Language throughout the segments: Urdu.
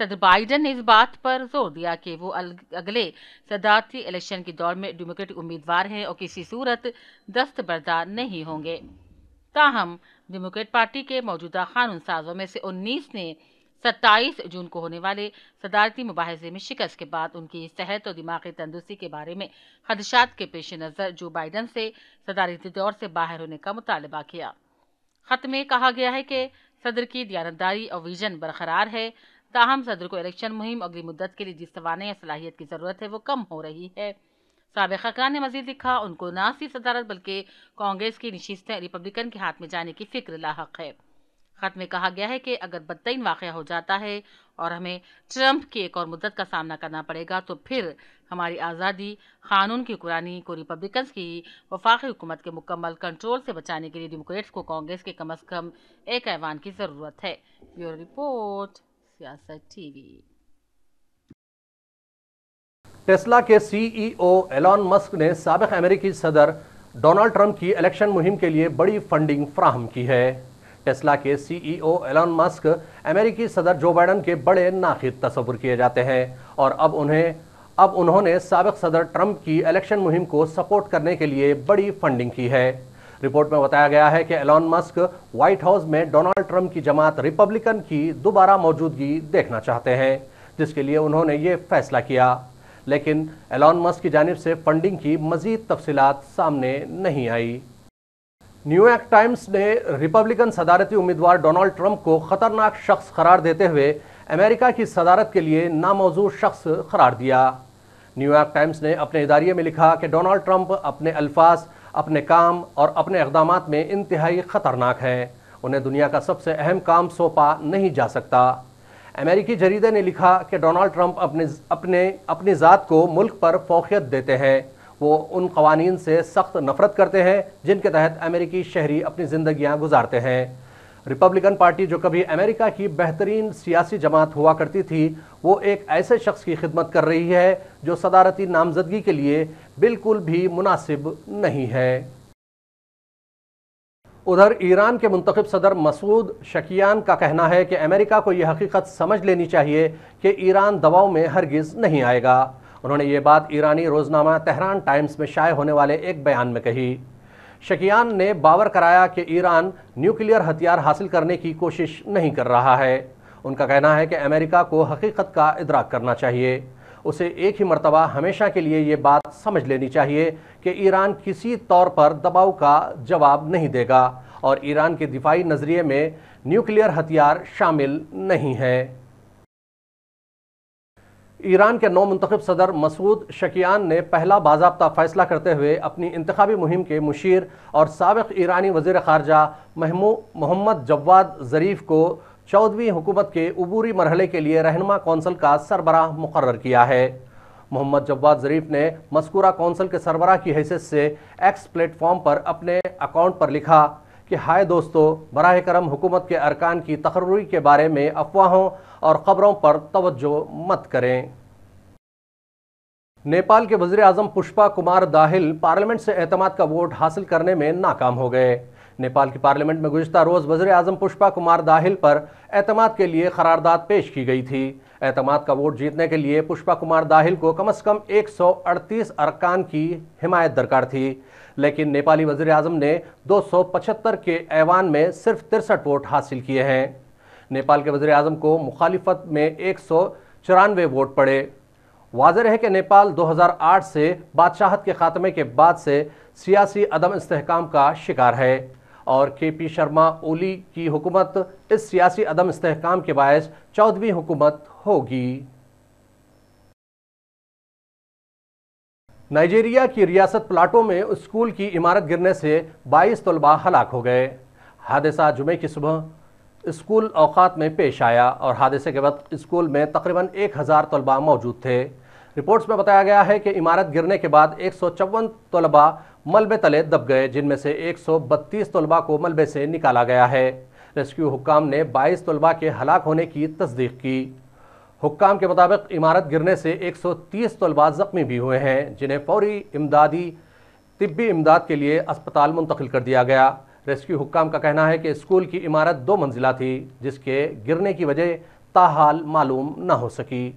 صدر بائیڈن نے اس بات پر زور دیا کہ وہ اگلے صدارتی الیکشن کی دوڑ میں ڈیموکریٹک امیدوار ہیں اور کسی صورت دستبردار نہیں ہوں گے۔ تاہم ڈیموکریٹ پارٹی کے موجودہ قانون سازوں میں سے 19 نے 27 جون کو ہونے والے صدارتی مباحثے میں شکست کے بعد ان کی صحت اور دماغی تندرستی کے بارے میں خدشات کے پیش نظر جو بائیڈن سے صدارتی دور سے باہر ہونے کا مطالبہ کیا۔ خط میں کہا گیا ہے کہ صدر کی دیانتداری اور ویژن برقرار ہے، تاہم صدر کو الیکشن مہم اگلی مدت کے لیے جس توانائی یا صلاحیت کی ضرورت ہے وہ کم ہو رہی ہے۔ سابق ارکان نے مزید لکھا ان کو نہ صرف صدارت بلکہ کانگریس کی نشستیں ریپبلکن کے ہاتھ میں جانے کی فکر لاحق ہے۔ خط میں کہا گیا ہے کہ اگر بدترین واقعہ ہو جاتا ہے اور ہمیں ٹرمپ کی ایک اور مدت کا سامنا کرنا پڑے گا تو پھر ہماری آزادی، قانون کی حکمرانی کو ریپبلکنز کی وفاقی حکومت کے مکمل کنٹرول سے بچانے کے لیے ڈیموکریٹس کو کانگریس کے کم از کم ایک ایوان کی ضرورت ہے۔ بیورو رپورٹ، سیاست ٹی وی۔ ٹیسلا کے سی ای او ایلان مسک نے سابق امریکی صدر ڈونلڈ ٹرمپ کی الیکشن مہم کے لیے بڑی فنڈنگ فراہم کی ہے۔ ٹیسلا کے سی ای او ایلان مسک امریکی صدر جو بائیڈن کے بڑے ناقد تصور کیے جاتے ہیں اور اب انہوں نے سابق صدر ٹرمپ کی الیکشن مہم کو سپورٹ کرنے کے لیے بڑی فنڈنگ کی ہے۔ رپورٹ میں بتایا گیا ہے کہ ایلان مسک وائٹ ہاؤس میں ڈونلڈ ٹرمپ کی جماعت ریپبلکن کی دوبارہ موجودگی دیکھنا چاہتے ہیں، جس کے لیے انہوں نے یہ فیصلہ کیا، لیکن ایلان مسک کی جانب سے فنڈنگ کی مزید تفصیلات سامنے نہیں آئی۔ نیو یارک ٹائمز نے ریپبلکن صدارتی امیدوار ڈونلڈ ٹرمپ کو خطرناک شخص قرار دیتے ہوئے امریکہ کی صدارت کے لیے ناموزوں شخص قرار دیا۔ نیو یارک ٹائمز نے اپنے اداریے میں لکھا کہ ڈونلڈ ٹرمپ اپنے الفاظ، اپنے کام اور اپنے اقدامات میں انتہائی خطرناک ہیں، انہیں دنیا کا سب سے اہم کام سونپا نہیں جا سکتا۔ امریکی جریدے نے لکھا کہ ڈونلڈ ٹرمپ اپنی ذات کو ملک پر فوقیت دیتے ہیں، وہ ان قوانین سے سخت نفرت کرتے ہیں جن کے تحت امریکی شہری اپنی زندگیاں گزارتے ہیں۔ ریپبلکن پارٹی جو کبھی امریکہ کی بہترین سیاسی جماعت ہوا کرتی تھی، وہ ایک ایسے شخص کی خدمت کر رہی ہے جو صدارتی نامزدگی کے لیے بالکل بھی مناسب نہیں ہے۔ ادھر ایران کے منتخب صدر مسعود پزشکیان کا کہنا ہے کہ امریکہ کو یہ حقیقت سمجھ لینی چاہیے کہ ایران دباؤ میں ہرگز نہیں آئے گا۔ انہوں نے یہ بات ایرانی روزنامہ تہران ٹائمز میں شائع ہونے والے ایک بیان میں کہی۔ پزشکیان نے باور کرایا کہ ایران نیوکلیئر ہتھیار حاصل کرنے کی کوشش نہیں کر رہا ہے۔ ان کا کہنا ہے کہ امریکہ کو حقیقت کا ادراک کرنا چاہیے، اسے ایک ہی مرتبہ ہمیشہ کے لیے یہ بات سمجھ لینی چاہیے کہ ایران کسی طور پر دباؤ کا جواب نہیں دے گا اور ایران کے دفاعی نظریے میں نیوکلیئر ہتھیار شامل نہیں ہے۔ ایران کے نو منتخب صدر مسعود پزشکیان نے پہلا باضابطہ فیصلہ کرتے ہوئے اپنی انتخابی مہم کے مشیر اور سابق ایرانی وزیر خارجہ محمد جواد ظریف کو 14ویں حکومت کے عبوری مرحلے کے لیے رہنما کونسل کا سربراہ مقرر کیا ہے۔ محمد جواد ظریف نے مذکورہ کونسل کے سربراہ کی حیثیت سے ایکس پلیٹ فارم پر اپنے اکاؤنٹ پر لکھا کہ ہائے دوستو، براہ کرم حکومت کے ارکان کی تقرری کے بارے میں افواہوں اور خبروں پر توجہ مت کریں۔ نیپال کے وزیر اعظم پشپا کمار داہل پارلیمنٹ سے اعتماد کا ووٹ حاصل کرنے میں ناکام ہو گئے۔ نیپال کی پارلیمنٹ میں گزشتہ روز وزیر اعظم پشپا کمار داہل پر اعتماد کے لیے قرارداد پیش کی گئی تھی۔ اعتماد کا ووٹ جیتنے کے لیے پشپا کمار داہل کو کم از کم 138 ارکان کی حمایت درکار تھی، لیکن نیپالی وزیر اعظم نے 275 کے ایوان میں صرف 63 ووٹ حاصل کیے ہیں۔ نیپال کے وزیر اعظم کو مخالفت میں 194 ووٹ پڑے۔ واضح ہے کہ نیپال 2008 سے بادشاہت کے خاتمے کے بعد سے سیاسی عدم استحکام کا شکار ہے اور کے پی شرما اولی کی حکومت اس سیاسی عدم استحکام کے باعث 14ویں حکومت ہوگی۔ نائجیریا کی ریاست پلاٹو میں اسکول کی عمارت گرنے سے 22 طلباء ہلاک ہو گئے۔ حادثہ جمعے کی صبح اسکول اوقات میں پیش آیا اور حادثے کے وقت اسکول میں تقریباً 1000 طلباء موجود تھے۔ رپورٹس میں بتایا گیا ہے کہ عمارت گرنے کے بعد 154 طلباء ملبے تلے دب گئے، جن میں سے 132 طلباء کو ملبے سے نکالا گیا ہے۔ ریسکیو حکام نے 22 طلباء کے ہلاک ہونے کی تصدیق کی۔ حکام کے مطابق عمارت گرنے سے 130 طلباء زخمی بھی ہوئے ہیں، جنہیں فوری طبی امداد کے لیے اسپتال منتقل کر دیا گیا۔ ریسکیو حکام کا کہنا ہے کہ اسکول کی عمارت 2 منزلہ تھی، جس کے گرنے کی وجہ تاحال معلوم نہ ہو سکی۔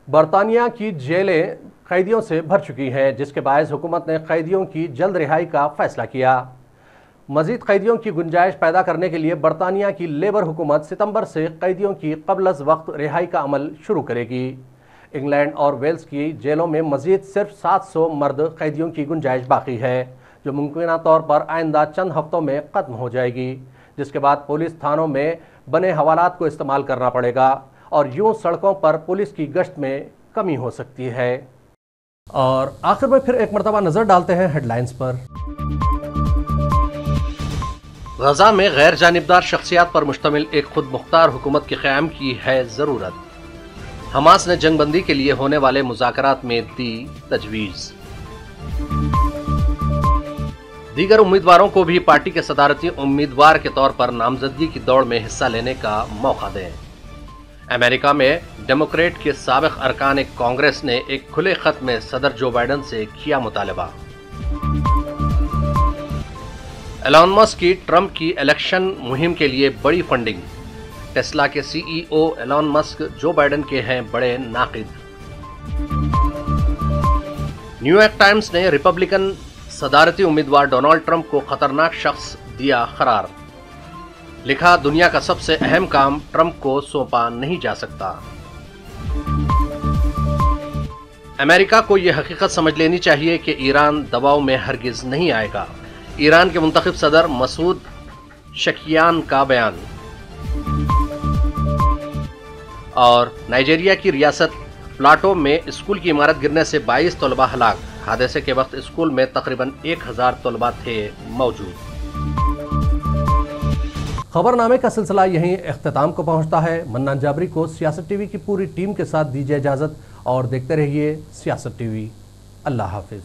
برطانیہ کی جیلیں قیدیوں سے بھر چکی ہیں، جس کے باعث حکومت نے قیدیوں کی جلد رہائی کا فیصلہ کیا۔ مزید قیدیوں کی گنجائش پیدا کرنے کے لیے برطانیہ کی لیبر حکومت ستمبر سے قیدیوں کی قبل از وقت رہائی کا عمل شروع کرے گی۔ انگلینڈ اور ویلز کی جیلوں میں مزید صرف 700 مرد قیدیوں کی گنجائش باقی ہے، جو ممکنہ طور پر آئندہ چند ہفتوں میں ختم ہو جائے گی، جس کے بعد پولیس تھانوں میں بنے حوالات کو استعمال کرنا پڑے گا اور یوں سڑکوں پر پولیس کی گشت میں کمی ہو سکتی ہے۔ اور آخر میں پھر ایک مرتبہ نظر ڈالتے ہیں ہیڈ لائنز پر۔ غزہ میں غیر جانبدار شخصیات پر مشتمل ایک خود مختار حکومت کے قیام کی ہے ضرورت۔ حماس نے جنگ بندی کے لیے ہونے والے مذاکرات میں دی تجویز۔ دیگر امیدواروں کو بھی پارٹی کے صدارتی امیدوار کے طور پر نامزدگی کی دوڑ میں حصہ لینے کا موقع دیں۔ امریکہ میں ڈیموکریٹ کے سابق ارکان کانگریس نے ایک کھلے خط میں صدر جو بائیڈن سے کیا مطالبہ۔ ایلون مسک کی ٹرمپ کی الیکشن مہم کے لیے بڑی فنڈنگ۔ ٹیسلا کے سی ای او ایلون مسک جو بائیڈن کے ہیں بڑے ناقد۔ نیو یارک ٹائمز نے ریپبلکن صدارتی امیدوار ڈونلڈ ٹرمپ کو خطرناک شخص دیا قرار۔ لکھا، دنیا کا سب سے اہم کام ٹرمپ کو سونپا نہیں جا سکتا۔ امریکہ کو یہ حقیقت سمجھ لینی چاہیے کہ ایران دباؤ میں ہرگز نہیں آئے گا۔ ایران کے منتخب صدر مسعود شکیان کا بیان۔ اور نائجیریا کی ریاست پلاٹو میں اسکول کی عمارت گرنے سے 22 طلبہ ہلاک۔ حادثے کے وقت اسکول میں تقریباً 1000 طلبہ تھے موجود۔ خبر نامے کا سلسلہ یہیں اختتام کو پہنچتا ہے۔ منان جابری کو سیاست ٹی وی کی پوری ٹیم کے ساتھ دیجیے اجازت اور دیکھتے رہیے سیاست ٹی وی۔ اللہ حافظ۔